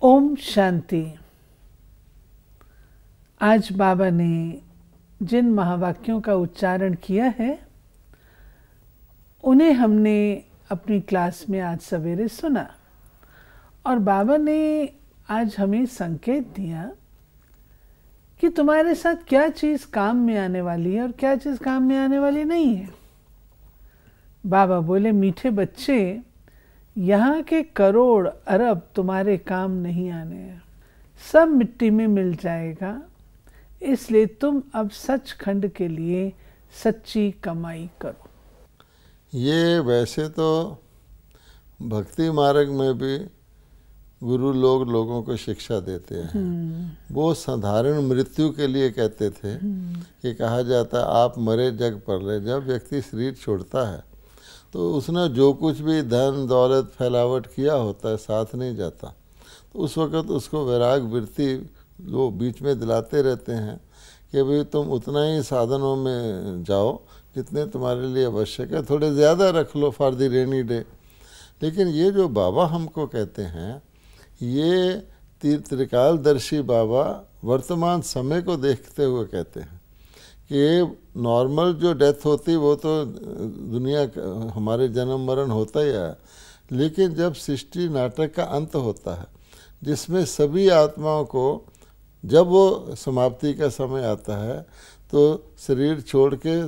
ओम शांति। आज बाबा ने जिन महावाक्यों का उच्चारण किया है उन्हें हमने अपनी क्लास में आज सवेरे सुना और बाबा ने आज हमें संकेत दिया कि तुम्हारे साथ क्या चीज़ काम में आने वाली है और क्या चीज़ काम में आने वाली नहीं है। बाबा बोले, मीठे बच्चे, यहाँ के करोड़ अरब तुम्हारे काम नहीं आने हैं, सब मिट्टी में मिल जाएगा। इसलिए तुम अब सचखंड के लिए सच्ची कमाई करो। ये वैसे तो भक्ति मार्ग में भी गुरु लोग लोगों को शिक्षा देते हैं। वो साधारण मृत्यु के लिए कहते थे कि कहा जाता है आप मरे जग पर ले। जब व्यक्ति शरीर छोड़ता है तो उसने जो कुछ भी धन दौलत फैलावट किया होता है साथ नहीं जाता। तो उस वक़्त उसको वैराग वृत्ति वो बीच में दिलाते रहते हैं कि भाई तुम उतना ही साधनों में जाओ जितने तुम्हारे लिए आवश्यक है, थोड़े ज़्यादा रख लो फॉर द रेनी डे। लेकिन ये जो बाबा हमको कहते हैं, ये त्रिकालदर्शी बाबा वर्तमान समय को देखते हुए कहते हैं कि नॉर्मल जो डेथ होती वो तो दुनिया हमारे जन्म मरण होता ही है, लेकिन जब सृष्टि नाटक का अंत होता है जिसमें सभी आत्माओं को जब वो समाप्ति का समय आता है तो शरीर छोड़ के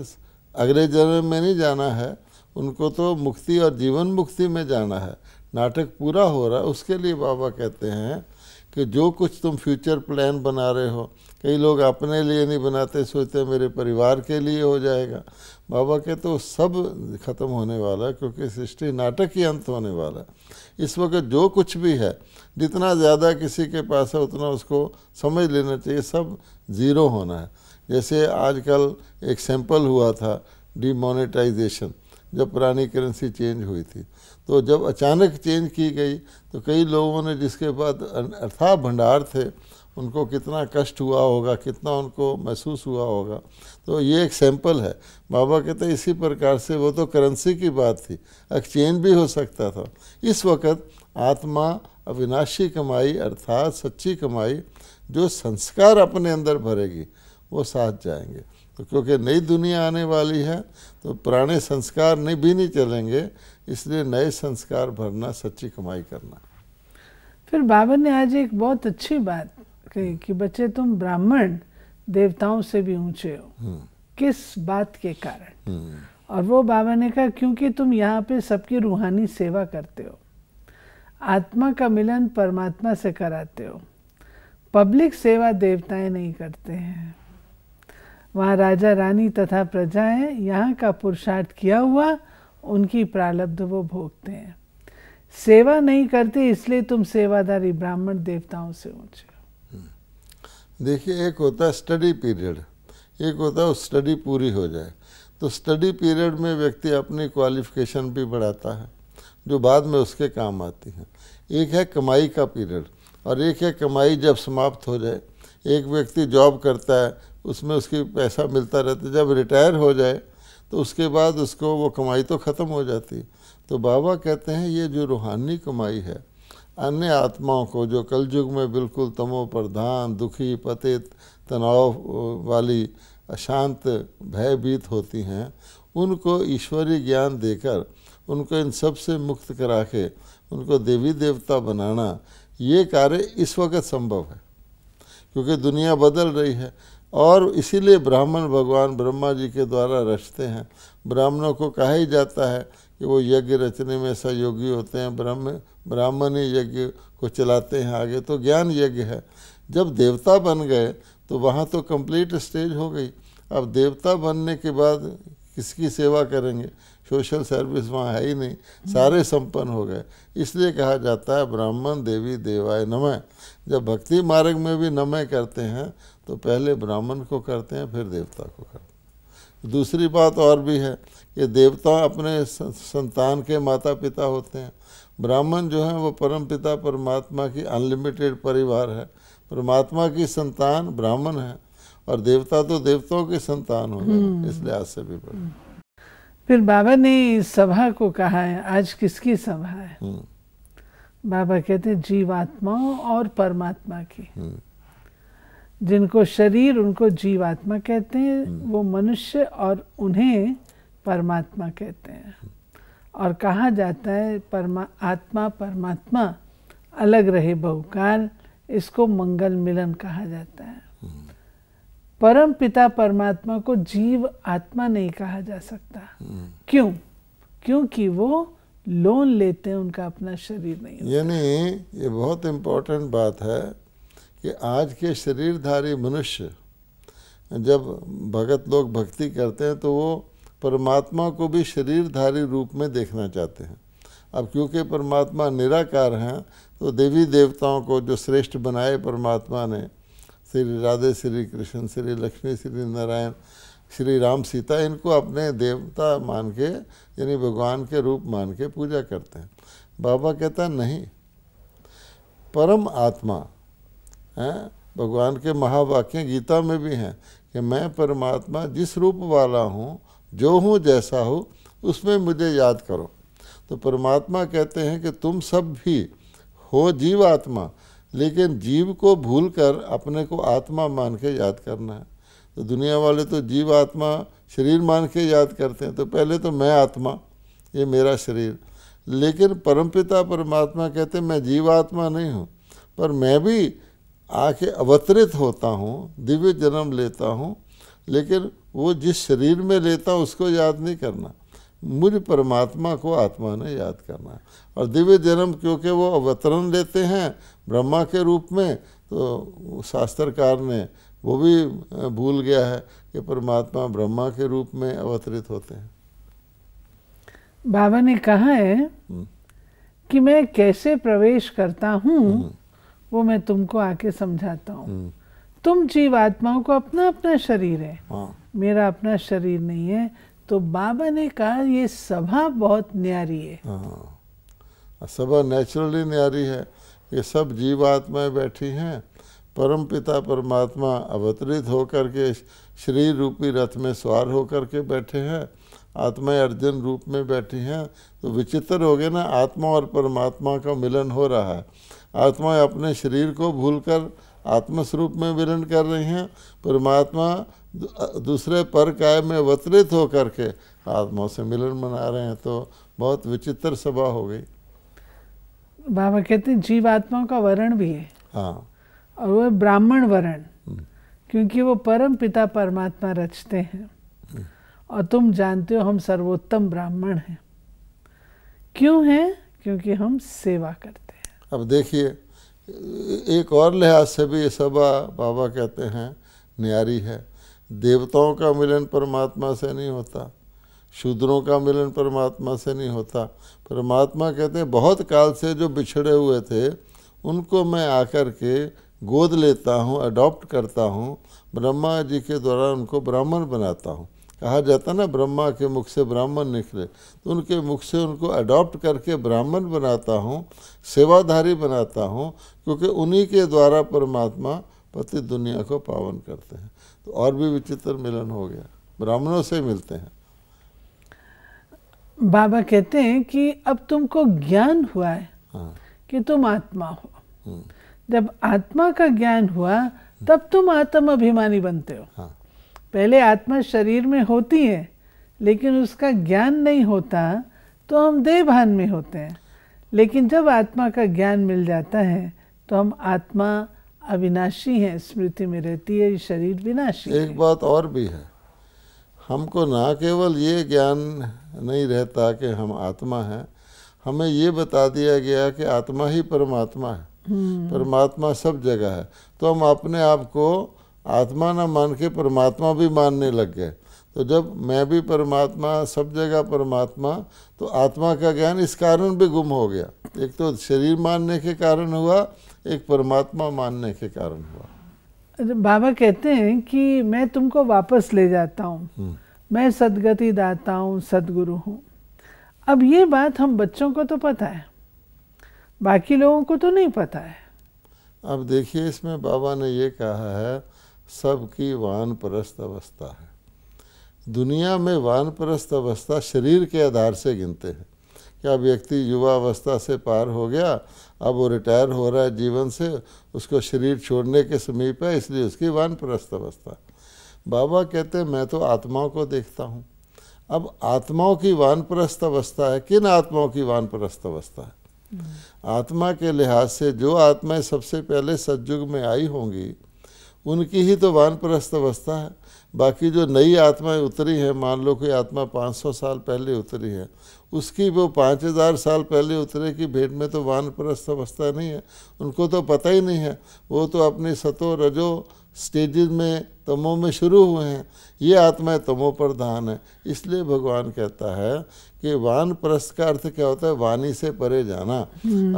अगले जन्म में नहीं जाना है, उनको तो मुक्ति और जीवन मुक्ति में जाना है। नाटक पूरा हो रहा है, उसके लिए बाबा कहते हैं कि जो कुछ तुम फ्यूचर प्लान बना रहे हो, कई लोग अपने लिए नहीं बनाते, सोचते मेरे परिवार के लिए हो जाएगा। बाबा कहते तो सब खत्म होने वाला है, क्योंकि सृष्टि नाटक ही अंत होने वाला है। इस वक्त जो कुछ भी है, जितना ज़्यादा किसी के पास है उतना उसको समझ लेना चाहिए, सब ज़ीरो होना है। जैसे आजकल एक सैंपल हुआ था डिमोनेटाइजेशन, जब पुरानी करेंसी चेंज हुई थी, तो जब अचानक चेंज की गई तो कई लोगों ने जिसके बाद अथाह भंडार थे उनको कितना कष्ट हुआ होगा, कितना उनको महसूस हुआ होगा। तो ये एक सैंपल है। बाबा कहते हैं इसी प्रकार से वो तो करेंसी की बात थी, एक्सचेंज भी हो सकता था। इस वक्त आत्मा अविनाशी कमाई अर्थात सच्ची कमाई जो संस्कार अपने अंदर भरेगी वो साथ जाएंगे। तो क्योंकि नई दुनिया आने वाली है तो पुराने संस्कार भी नहीं चलेंगे, इसलिए नए संस्कार भरना, सच्ची कमाई करना। फिर बाबा ने आज एक बहुत अच्छी बात कही कि बच्चे तुम ब्राह्मण देवताओं से भी ऊंचे हो। किस बात के कारण? और वो बाबा ने कहा क्योंकि तुम यहाँ पे सबकी रूहानी सेवा करते हो, आत्मा का मिलन परमात्मा से कराते हो। पब्लिक सेवा देवताएं नहीं करते हैं, वहाँ राजा रानी तथा प्रजाएं यहाँ का पुरुषार्थ किया हुआ उनकी प्रारब्ध वो भोगते हैं। सेवा नहीं करते, इसलिए तुम सेवादारी ब्राह्मण देवताओं से ऊंचे हो। देखिए, एक होता है स्टडी पीरियड, एक होता है स्टडी पूरी हो जाए। तो स्टडी पीरियड में व्यक्ति अपनी क्वालिफिकेशन भी बढ़ाता है जो बाद में उसके काम आती है। एक है कमाई का पीरियड और एक है कमाई जब समाप्त हो जाए। एक व्यक्ति जॉब करता है, उसमें उसकी पैसा मिलता रहता है, जब रिटायर हो जाए तो उसके बाद उसको वो कमाई तो ख़त्म हो जाती है। तो बाबा कहते हैं ये जो रूहानी कमाई है, अन्य आत्माओं को जो कलयुग में बिल्कुल तमो प्रधान, दुखी, पतित, तनाव वाली, अशांत, भयभीत होती हैं, उनको ईश्वरीय ज्ञान देकर उनको इन सब से मुक्त करा के उनको देवी देवता बनाना, ये कार्य इस वक्त संभव है क्योंकि दुनिया बदल रही है। और इसीलिए ब्राह्मण भगवान ब्रह्मा जी के द्वारा रचते हैं। ब्राह्मणों को कहा ही जाता है कि वो यज्ञ रचने में सहयोगी होते हैं, ब्राह्मण ही यज्ञ को चलाते हैं आगे। तो ज्ञान यज्ञ है। जब देवता बन गए तो वहाँ तो कंप्लीट स्टेज हो गई। अब देवता बनने के बाद किसकी सेवा करेंगे? सोशल सर्विस वहाँ है ही नहीं, सारे संपन्न हो गए। इसलिए कहा जाता है ब्राह्मण देवी देवाय नमः। जब भक्ति मार्ग में भी नमः करते हैं तो पहले ब्राह्मण को करते हैं, फिर देवता को करते हैं। दूसरी बात और भी है कि देवता अपने संतान के माता पिता होते हैं। ब्राह्मण जो हैं वो परम पिता परमात्मा की अनलिमिटेड परिवार है। परमात्मा की संतान ब्राह्मण है और देवता तो देवताओं की संतान हो गए, इस लिहाज से भी बड़े। फिर बाबा ने इस सभा को कहा है, आज किसकी सभा है? बाबा कहते हैं जीवात्माओं और परमात्मा की। जिनको शरीर उनको जीवात्मा कहते हैं, वो मनुष्य, और उन्हें परमात्मा कहते हैं। और कहा जाता है आत्मा परमात्मा अलग रहे बहुकाल, इसको मंगल मिलन कहा जाता है। परम पिता परमात्मा को जीव आत्मा नहीं कहा जा सकता। क्यों? क्योंकि वो लोन लेते हैं, उनका अपना शरीर नहीं होता। यानी ये बहुत इम्पोर्टेंट बात है कि आज के शरीरधारी मनुष्य जब भगत लोग भक्ति करते हैं तो वो परमात्मा को भी शरीरधारी रूप में देखना चाहते हैं। अब क्योंकि परमात्मा निराकार हैं तो देवी देवताओं को जो श्रेष्ठ बनाए परमात्मा ने, श्री राधे, श्री कृष्ण, श्री लक्ष्मी, श्री नारायण, श्री राम, सीता, इनको अपने देवता मान के यानी भगवान के रूप मान के पूजा करते हैं। बाबा कहता नहीं, परम आत्मा है। भगवान के महावाक्य गीता में भी हैं कि मैं परमात्मा जिस रूप वाला हूँ, जो हूँ, जैसा हूँ, उसमें मुझे याद करो। तो परमात्मा कहते हैं कि तुम सब भी हो जीव आत्मा, लेकिन जीव को भूलकर अपने को आत्मा मान के याद करना है। तो दुनिया वाले तो जीव आत्मा शरीर मान के याद करते हैं, तो पहले तो मैं आत्मा, ये मेरा शरीर। लेकिन परमपिता परमात्मा कहते हैं मैं जीव आत्मा नहीं हूँ, पर मैं भी आके अवतरित होता हूँ, दिव्य जन्म लेता हूँ, लेकिन वो जिस शरीर में लेता हूँ उसको याद नहीं करना, मुझ परमात्मा को आत्मा ने याद करना है। और दिव्य जन्म क्योंकि वो अवतरण लेते हैं ब्रह्मा के रूप में, तो शास्त्रकार ने वो भी भूल गया है कि परमात्मा ब्रह्मा के रूप में अवतरित होते हैं। बाबा ने कहा है कि मैं कैसे प्रवेश करता हूँ वो मैं तुमको आके समझाता हूँ। तुम जीवात्माओं को अपना अपना शरीर है, मेरा अपना शरीर नहीं है। तो बाबा ने कहा ये सभा बहुत न्यारी है। सभा नेचुरली न्यारी है। ये सब जीवात्माएं बैठी हैं, परम पिता परमात्मा अवतरित होकर के शरीर रूपी रथ में सवार होकर के बैठे हैं, आत्माएं अर्जुन रूप में बैठी हैं। तो विचित्र हो गया ना, आत्मा और परमात्मा का मिलन हो रहा है। आत्माएं अपने शरीर को भूलकर आत्मस्वरूप में विलीन कर रही हैं, परमात्मा दूसरे पर काय में अवतरित होकर के आत्माओं से मिलन मना रहे हैं। तो बहुत विचित्र सभा हो गई। बाबा कहते हैं जीवात्माओं का वर्ण भी है, हाँ, और वो ब्राह्मण वर्ण, क्योंकि वो परम पिता परमात्मा रचते हैं। और तुम जानते हो हम सर्वोत्तम ब्राह्मण हैं। क्यों हैं? क्योंकि हम सेवा करते हैं। अब देखिए, एक और लिहाज से भी ये सभा बाबा कहते हैं न्यारी है। देवताओं का मिलन परमात्मा से नहीं होता, शूद्रों का मिलन परमात्मा से नहीं होता। परमात्मा कहते हैं बहुत काल से जो बिछड़े हुए थे उनको मैं आकर के गोद लेता हूँ, अडॉप्ट करता हूँ, ब्रह्मा जी के द्वारा उनको ब्राह्मण बनाता हूँ। कहा जाता ना ब्रह्मा के मुख से ब्राह्मण निकले, तो उनके मुख से उनको अडॉप्ट करके ब्राह्मण बनाता हूँ, सेवाधारी बनाता हूँ, क्योंकि उन्हीं के द्वारा परमात्मा पति दुनिया को पावन करते हैं। तो और भी विचित्र मिलन हो गया, ब्राह्मणों से मिलते हैं। बाबा कहते हैं कि अब तुमको ज्ञान हुआ है कि तुम आत्मा हो। जब आत्मा का ज्ञान हुआ तब तुम आत्म अभिमानी बनते हो। पहले आत्मा शरीर में होती है, लेकिन उसका ज्ञान नहीं होता तो हम देहभान में होते हैं। लेकिन जब आत्मा का ज्ञान मिल जाता है तो हम आत्मा अविनाशी है, स्मृति में रहती है, शरीर विनाशी है। एक बात और भी है, हमको ना केवल ये ज्ञान नहीं रहता कि हम आत्मा हैं, हमें ये बता दिया गया कि आत्मा ही परमात्मा है, परमात्मा सब जगह है। तो हम अपने आप को आत्मा ना मान के परमात्मा भी मानने लग गए। तो जब मैं भी परमात्मा, सब जगह परमात्मा, तो आत्मा का ज्ञान इस कारण भी गुम हो गया। एक तो शरीर मानने के कारण हुआ, एक परमात्मा मानने के कारण हुआ। बाबा कहते हैं कि मैं तुमको वापस ले जाता हूँ, मैं सदगति दाता हूँ, सदगुरु हूँ। अब ये बात हम बच्चों को तो पता है, बाकी लोगों को तो नहीं पता है। अब देखिए, इसमें बाबा ने ये कहा है सबकी वानप्रस्थ अवस्था है। दुनिया में वानप्रस्थ अवस्था शरीर के आधार से गिनते हैं क्या व्यक्ति युवा अवस्था से पार हो गया, अब वो रिटायर हो रहा है जीवन से, उसको शरीर छोड़ने के समीप है, इसलिए उसकी वानप्रस्थ अवस्था। बाबा कहते हैं मैं तो आत्माओं को देखता हूँ। अब आत्माओं की वानप्रस्थ अवस्था है, किन आत्माओं की वानप्रस्थ अवस्था है? आत्मा के लिहाज से जो आत्माएं सबसे पहले सतयुग में आई होंगी उनकी ही तो वानप्रस्थ अवस्था है। बाकी जो नई आत्माएं उतरी हैं, मान लो कोई आत्मा 500 साल पहले उतरी है, उसकी वो 5000 साल पहले उतरे की भेंट में तो वानप्रस्थ अवस्था नहीं है, उनको तो पता ही नहीं है। वो तो अपनी सतो रजो स्टेजेस में, तमो में शुरू हुए हैं। ये आत्माएं तमो प्रधान है। इसलिए भगवान कहता है कि वानप्रस्थ का अर्थ क्या होता है? वाणी से परे जाना,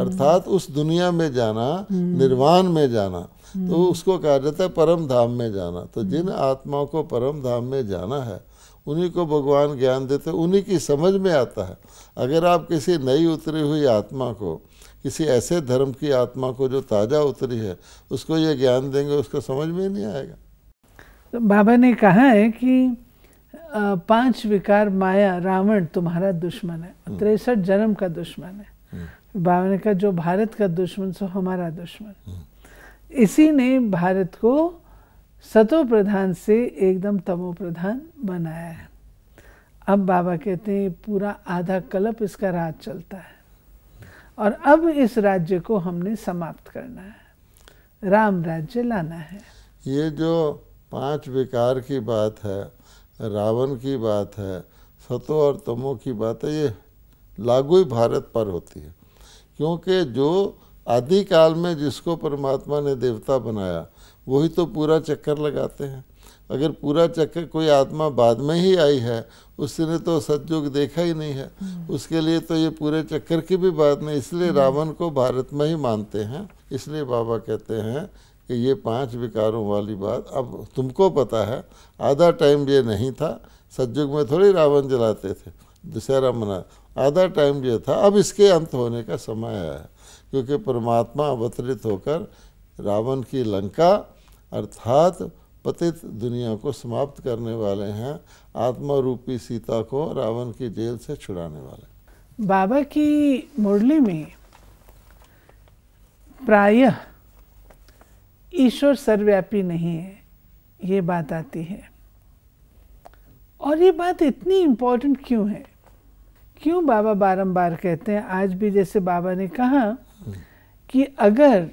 अर्थात उस दुनिया में जाना, निर्वाण में जाना, तो उसको कहा जाता है परम धाम में जाना। तो जिन आत्माओं को परम धाम में जाना है उन्हीं को भगवान ज्ञान देते, उन्हीं की समझ में आता है। अगर आप किसी नई उतरी हुई आत्मा को, किसी ऐसे धर्म की आत्मा को जो ताज़ा उतरी है, उसको ये ज्ञान देंगे, उसको समझ में ही नहीं आएगा। तो बाबा ने कहा है कि 5 विकार माया रावण तुम्हारा दुश्मन है, 63 जन्म का दुश्मन है। बाबा ने कहा जो भारत का दुश्मन सो हमारा दुश्मन। इसी ने भारत को सतो प्रधान से एकदम तमो प्रधान बनाया है। अब बाबा कहते हैं पूरा आधा कल्प इसका राज चलता है और अब इस राज्य को हमने समाप्त करना है, राम राज्य लाना है। ये जो 5 विकार की बात है, रावण की बात है, सतो और तमो की बात है, ये लागू ही भारत पर होती है। क्योंकि जो आदि काल में जिसको परमात्मा ने देवता बनाया वही तो पूरा चक्कर लगाते हैं। अगर पूरा चक्कर कोई आत्मा बाद में ही आई है, उसने तो सतयुग देखा ही नहीं है, उसके लिए तो ये पूरे चक्कर की भी बात नहीं। इसलिए रावण को भारत में ही मानते हैं। इसलिए बाबा कहते हैं कि ये 5 विकारों वाली बात अब तुमको पता है, आधा टाइम ये नहीं था। सतयुग में थोड़ी रावण जलाते थे, दशहरा मना, आधा टाइम ये था। अब इसके अंत होने का समय आया है, क्योंकि परमात्मा अवतरित होकर रावण की लंका अर्थात पतित दुनिया को समाप्त करने वाले हैं, आत्मा रूपी सीता को रावण की जेल से छुड़ाने वाले। बाबा की मुरली में प्रायः ईश्वर सर्वव्यापी नहीं है ये बात आती है। और ये बात इतनी इम्पोर्टेंट क्यों है? क्यों बाबा बारंबार कहते हैं? आज भी जैसे बाबा ने कहा कि अगर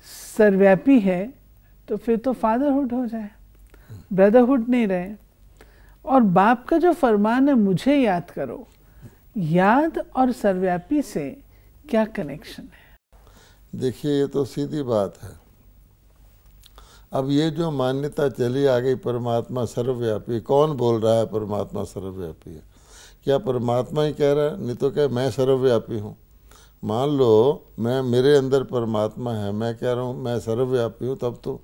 सर्वव्यापी है तो फिर तो फादरहुड हो जाए, ब्रदरहुड नहीं रहे। और बाप का जो फरमान है मुझे याद करो, याद और सर्वव्यापी से क्या कनेक्शन है? देखिए ये तो सीधी बात है। अब ये जो मान्यता चली आ गई परमात्मा सर्वव्यापी, कौन बोल रहा है परमात्मा सर्वव्यापी है? क्या परमात्मा ही कह रहा है? नहीं तो क्या मैं सर्वव्यापी हूँ? मान लो मैं, मेरे अंदर परमात्मा है, मैं कह रहा हूँ मैं सर्वव्यापी हूँ, तब तो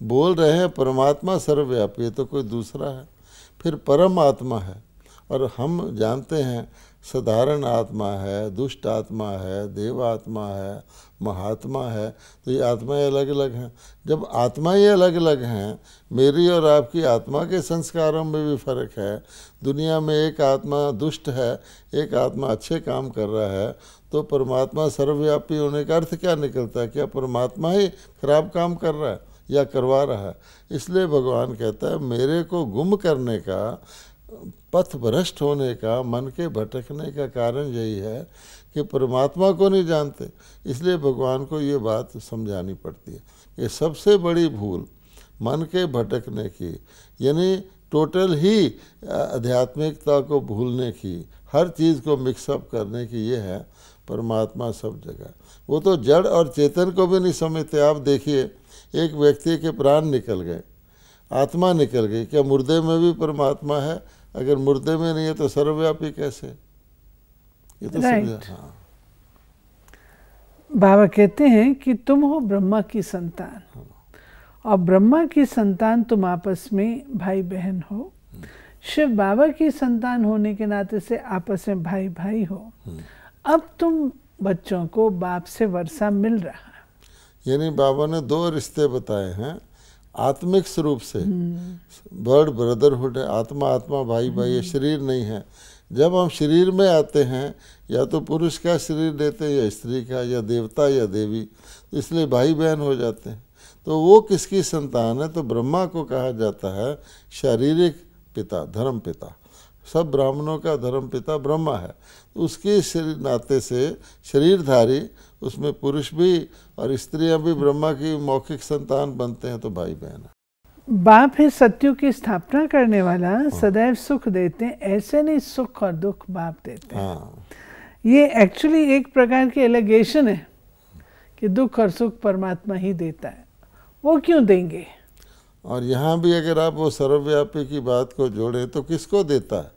बोल रहे हैं परमात्मा सर्वव्यापी है, तो कोई दूसरा है। फिर परम आत्मा है, और हम जानते हैं साधारण आत्मा है, दुष्ट आत्मा है, देव आत्मा है, महात्मा है। तो ये आत्माएं अलग अलग हैं। जब आत्माएं अलग अलग हैं, मेरी और आपकी आत्मा के संस्कारों में भी फर्क है। दुनिया में एक आत्मा दुष्ट है, एक आत्मा अच्छे काम कर रहा है, तो परमात्मा सर्वव्यापी होने का अर्थ क्या निकलता है? क्या परमात्मा ही खराब काम कर रहा है या करवा रहा है? इसलिए भगवान कहता है मेरे को गुम करने का, पथ भ्रष्ट होने का, मन के भटकने का कारण यही है कि परमात्मा को नहीं जानते। इसलिए भगवान को ये बात समझानी पड़ती है कि सबसे बड़ी भूल मन के भटकने की, यानी टोटल ही आध्यात्मिकता को भूलने की, हर चीज़ को मिक्सअप करने की, ये है परमात्मा सब जगह। वो तो जड़ और चेतन को भी नहीं समझते। आप देखिए एक व्यक्ति के प्राण निकल गए, आत्मा निकल गई, क्या मुर्दे में भी परमात्मा है? अगर मुर्दे में नहीं है तो सर्वव्यापी कैसे? ये तो समझा। हाँ। बाबा कहते हैं कि तुम हो ब्रह्मा की संतान, और ब्रह्मा की संतान तुम आपस में भाई बहन हो। शिव बाबा की संतान होने के नाते से आपस में भाई भाई हो। अब तुम बच्चों को बाप से वर्षा मिल रहा है। यानी बाबा ने 2 रिश्ते बताए हैं आत्मिक स्वरूप से। बर्ड ब्रदरहुड है, आत्मा आत्मा भाई भाई है, शरीर नहीं है। जब हम शरीर में आते हैं, या तो पुरुष का शरीर लेते हैं या स्त्री का, या देवता या देवी, तो इसलिए भाई बहन हो जाते हैं। तो वो किसकी संतान है? तो ब्रह्मा को कहा जाता है शारीरिक पिता, धर्म पिता। सब ब्राह्मणों का धर्म पिता ब्रह्मा है। तो उसके शरीर नाते से शरीरधारी, उसमें पुरुष भी और स्त्रियां भी ब्रह्मा की मौखिक संतान बनते हैं, तो भाई बहन है। बाप है सत्युग की स्थापना करने वाला, सदैव सुख देते हैं, ऐसे नहीं सुख और दुख बाप देते हैं। हाँ, ये एक्चुअली एक प्रकार की एलिगेशन है कि दुख और सुख परमात्मा ही देता है, वो क्यों देंगे? और यहाँ भी अगर आप वो सर्वव्यापी की बात को जोड़ें तो किसको देता है?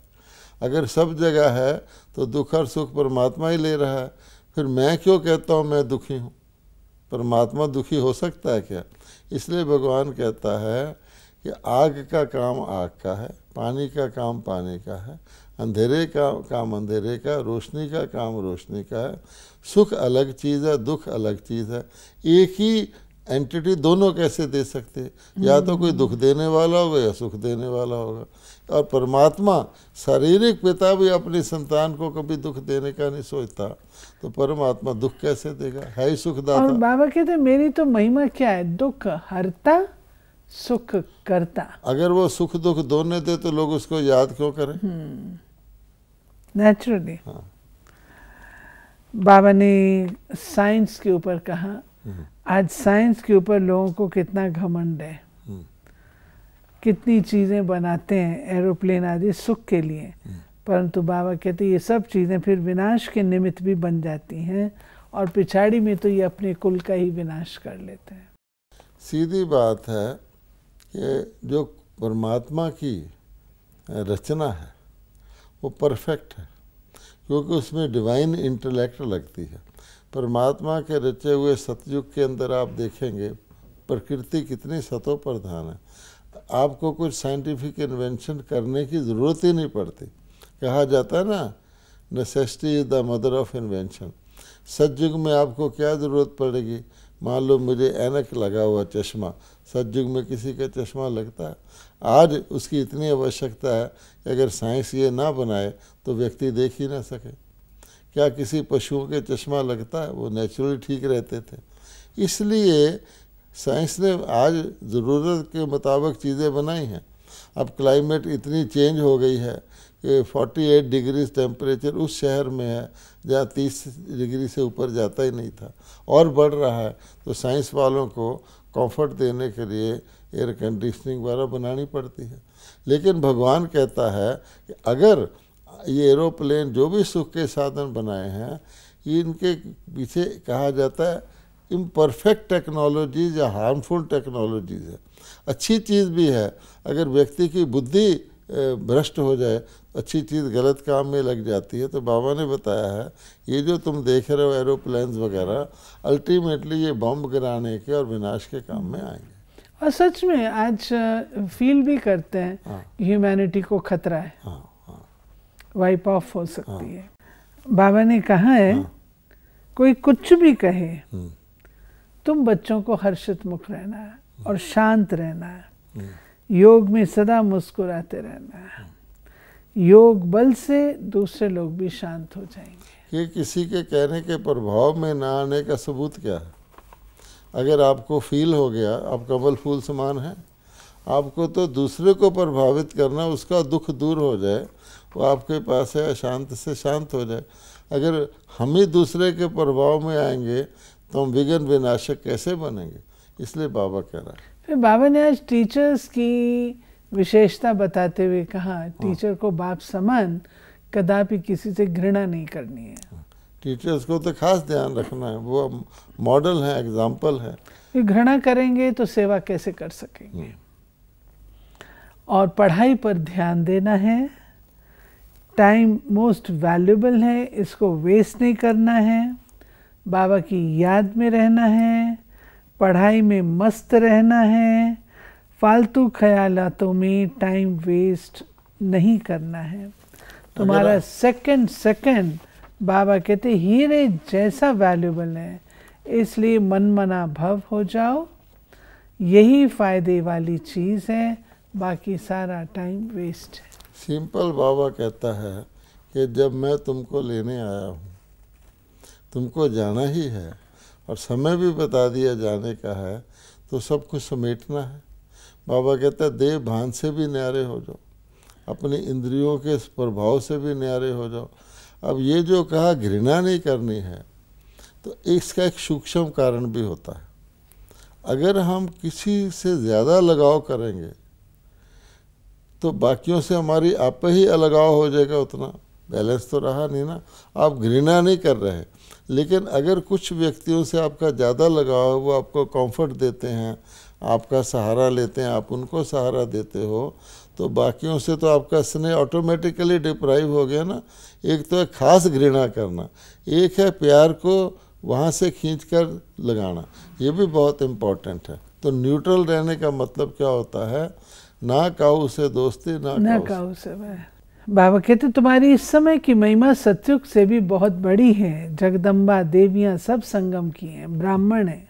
अगर सब जगह है तो दुख और सुख परमात्मा ही ले रहा है, फिर मैं क्यों कहता हूँ मैं दुखी हूँ? परमात्मा दुखी हो सकता है क्या? इसलिए भगवान कहता है कि आग का काम आग का है, पानी का काम पानी का है, अंधेरे का काम अंधेरे का, रोशनी का काम रोशनी का है। सुख अलग चीज़ है, दुख अलग चीज़ है। एक ही एंटिटी दोनों कैसे दे सकते हैं? या तो कोई दुख देने वाला होगा या सुख देने वाला होगा। और परमात्मा शारीरिक पिता भी अपनी संतान को कभी दुख देने का नहीं सोचता, तो परमात्मा दुख कैसे देगा? है ही सुखदाता। और बाबा कहते हैं मेरी तो महिमा क्या है, दुख हरता सुख करता। अगर वो सुख दुख दोनों दे तो लोग उसको याद क्यों करें? नेचुरली। हाँ। बाबा ने साइंस के ऊपर कहा, आज साइंस के ऊपर लोगों को कितना घमंड है, कितनी चीज़ें बनाते हैं एरोप्लेन आदि सुख के लिए, परंतु बाबा कहते ये सब चीज़ें फिर विनाश के निमित्त भी बन जाती हैं, और पिछाड़ी में तो ये अपने कुल का ही विनाश कर लेते हैं। सीधी बात है कि जो परमात्मा की रचना है वो परफेक्ट है, क्योंकि उसमें डिवाइन इंटेलेक्ट लगती है। परमात्मा के रचे हुए सतयुग के अंदर आप देखेंगे प्रकृति कितनी सतों प्रधान है। आपको कुछ साइंटिफिक इन्वेंशन करने की ज़रूरत ही नहीं पड़ती। कहा जाता है ना, necessity is the mother of invention. सतयुग में आपको क्या ज़रूरत पड़ेगी? मान लो मुझे ऐनक लगा हुआ चश्मा, सतयुग में किसी का चश्मा लगता है? आज उसकी इतनी आवश्यकता है कि अगर साइंस ये ना बनाए तो व्यक्ति देख ही ना सके। क्या किसी पशुओं के चश्मा लगता है? वो नेचुरली ठीक रहते थे। इसलिए साइंस ने आज ज़रूरत के मुताबिक चीज़ें बनाई हैं। अब क्लाइमेट इतनी चेंज हो गई है कि 48 डिग्री टेम्परेचर उस शहर में है जहाँ 30 डिग्री से ऊपर जाता ही नहीं था, और बढ़ रहा है। तो साइंस वालों को कंफर्ट देने के लिए एयर कंडीशनिंग वगैरह बनानी पड़ती है। लेकिन भगवान कहता है कि अगर ये एरोप्लेन जो भी सुख के साधन बनाए हैं, इनके पीछे कहा जाता है इम्परफेक्ट टेक्नोलॉजीज या हार्मफुल टेक्नोलॉजीज है। अच्छी चीज़ भी है, अगर व्यक्ति की बुद्धि भ्रष्ट हो जाए, अच्छी चीज़ गलत काम में लग जाती है। तो बाबा ने बताया है ये जो तुम देख रहे हो एरोप्लेन्स वगैरह, अल्टीमेटली ये बम गिराने के और विनाश के काम में आएंगे। और सच में आज फील भी करते हैं ह्यूमैनिटी को खतरा है, वाइप ऑफ हो सकती है। बाबा ने कहा है कोई कुछ भी कहे, तुम बच्चों को हर्षित मुख रहना है और शांत रहना है, योग में सदा मुस्कुराते रहना है। योग बल से दूसरे लोग भी शांत हो जाएंगे। कि किसी के कहने के प्रभाव में ना आने का सबूत क्या है? अगर आपको फील हो गया आप कमल फूल समान हैं, आपको तो दूसरे को प्रभावित करना, उसका दुख दूर हो जाए, वो आपके पास है, शांत से शांत हो जाए। अगर हम ही दूसरे के प्रभाव में आएंगे तो हम विघ्न विनाशक कैसे बनेंगे? इसलिए बाबा कह रहा है। फिर बाबा ने आज टीचर्स की विशेषता बताते हुए कहा, टीचर को बाप समान कदापि किसी से घृणा नहीं करनी है। टीचर्स को तो खास ध्यान रखना है, वो मॉडल है, एग्जाम्पल है। घृणा करेंगे तो सेवा कैसे कर सकेंगे? और पढ़ाई पर ध्यान देना है। टाइम मोस्ट वैल्यूबल है, इसको वेस्ट नहीं करना है। बाबा की याद में रहना है, पढ़ाई में मस्त रहना है, फालतू ख्यालातों में टाइम वेस्ट नहीं करना है। तुम्हारा सेकंड सेकंड बाबा कहते हीरे जैसा वैल्यूबल है, इसलिए मनमना भव हो जाओ, यही फायदे वाली चीज़ है, बाकी सारा टाइम वेस्ट है। सिंपल बाबा कहता है कि जब मैं तुमको लेने आया हूँ, तुमको जाना ही है और समय भी बता दिया जाने का है, तो सब कुछ समेटना है। बाबा कहता है देह भान से भी न्यारे हो जाओ, अपनी इंद्रियों के प्रभाव से भी न्यारे हो जाओ। अब ये जो कहा घृणा नहीं करनी है, तो इसका एक सूक्ष्म कारण भी होता है। अगर हम किसी से ज़्यादा लगाव करेंगे तो बाकियों से हमारी आप ही अलगाव हो जाएगा, उतना बैलेंस तो रहा नहीं ना। आप घृणा नहीं कर रहे हैं, लेकिन अगर कुछ व्यक्तियों से आपका ज़्यादा लगाव है, वो आपको कंफर्ट देते हैं, आपका सहारा लेते हैं, आप उनको सहारा देते हो, तो बाकियों से तो आपका स्नेह ऑटोमेटिकली डिप्राइव हो गया ना। एक तो है खास घृणा करना, एक है प्यार को वहाँ से खींच कर लगाना, ये भी बहुत इम्पोर्टेंट है। तो न्यूट्रल रहने का मतलब क्या होता है, ना काऊ से दोस्ती ना काऊ से वैर। बाबा कहते तुम्हारी इस समय की महिमा सतयुग से भी बहुत बड़ी है। जगदम्बा देवियां सब संगम की हैं, ब्राह्मण हैं।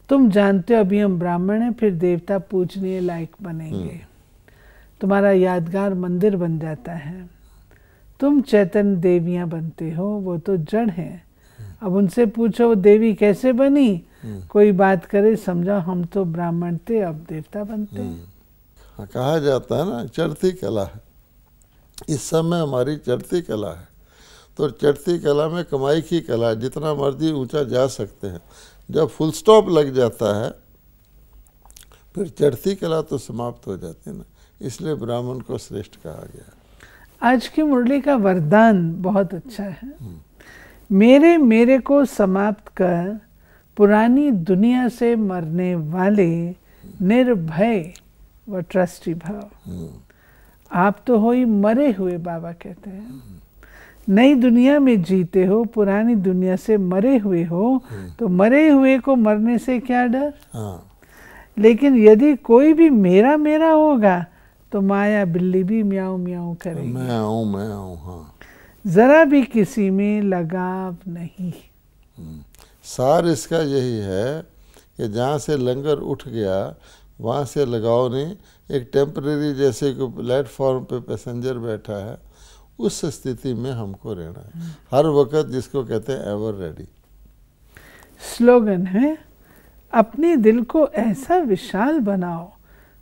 तुम जानते हो अभी हम ब्राह्मण हैं, फिर देवता पूजने लायक बनेंगे। तुम्हारा यादगार मंदिर बन जाता है। तुम चैतन्य देवियां बनते हो, वो तो जड़ हैं। अब उनसे पूछो देवी कैसे बनी, कोई बात करे समझा हम तो ब्राह्मण थे अब देवता बनते हैं। कहा जाता है ना चढ़ती कला है, इस समय हमारी चढ़ती कला है। तो चढ़ती कला में कमाई की कला, जितना मर्जी ऊंचा जा सकते हैं। जब फुल स्टॉप लग जाता है फिर चढ़ती कला तो समाप्त हो जाती है ना, इसलिए ब्राह्मण को श्रेष्ठ कहा गया। आज की मुरली का वरदान बहुत अच्छा है। मेरे को समाप्त कर पुरानी दुनिया से मरने वाले निर्भय व ट्रस्टी भाव। आप तो हो ही मरे हुए, बाबा कहते हैं। नई दुनिया में जीते हो, पुरानी दुनिया से मरे हुए हो, तो मरे हुए को मरने से क्या डर। लेकिन यदि कोई भी मेरा मेरा होगा तो माया बिल्ली भी म्याऊं म्याऊं करेगी। मैं आऊं। हाँ, जरा भी किसी में लगाव नहीं। सार इसका यही है कि जहाँ से लंगर उठ गया वहाँ से लगाव नहीं। एक टेम्परेरी, जैसे कि प्लेटफॉर्म पे पैसेंजर बैठा है, उस स्थिति में हमको रहना है हर वक्त, जिसको कहते हैं एवर रेडी। स्लोगन है अपने दिल को ऐसा विशाल बनाओ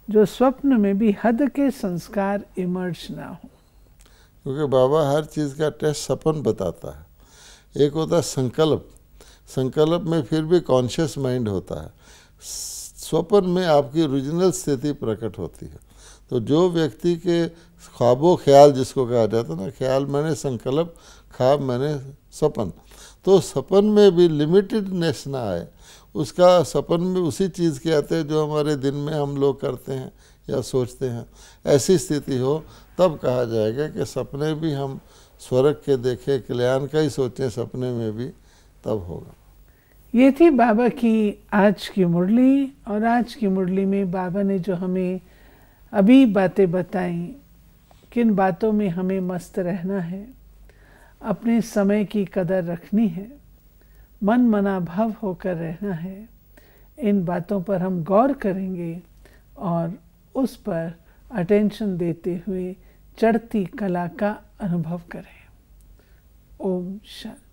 जो स्वप्न में भी हद के संस्कार इमर्ज ना हो। क्योंकि बाबा हर चीज़ का टेस्ट सपन बताता है। एक होता है संकल्प, संकल्प में फिर भी कॉन्शियस माइंड होता है। स्वप्न में आपकी ओरिजिनल स्थिति प्रकट होती है। तो जो व्यक्ति के ख्वाबो ख्याल, जिसको कहा जाता है ना, ख्याल मैंने संकल्प, ख्वाब मैंने सपन, तो सपन में भी लिमिटेडनेस ना आए। उसका सपन में उसी चीज़ के आते हैं जो हमारे दिन में हम लोग करते हैं या सोचते हैं। ऐसी स्थिति हो तब कहा जाएगा कि सपने भी हम स्वर्ग के देखें, कल्याण का ही सोचें सपने में भी, तब होगा। ये थी बाबा की आज की मुरली। और आज की मुरली में बाबा ने जो हमें अभी बातें बताई, किन बातों में हमें मस्त रहना है, अपने समय की कदर रखनी है, मन मना भाव होकर रहना है, इन बातों पर हम गौर करेंगे और उस पर अटेंशन देते हुए चढ़ती कला का अनुभव करें। ओम शांति।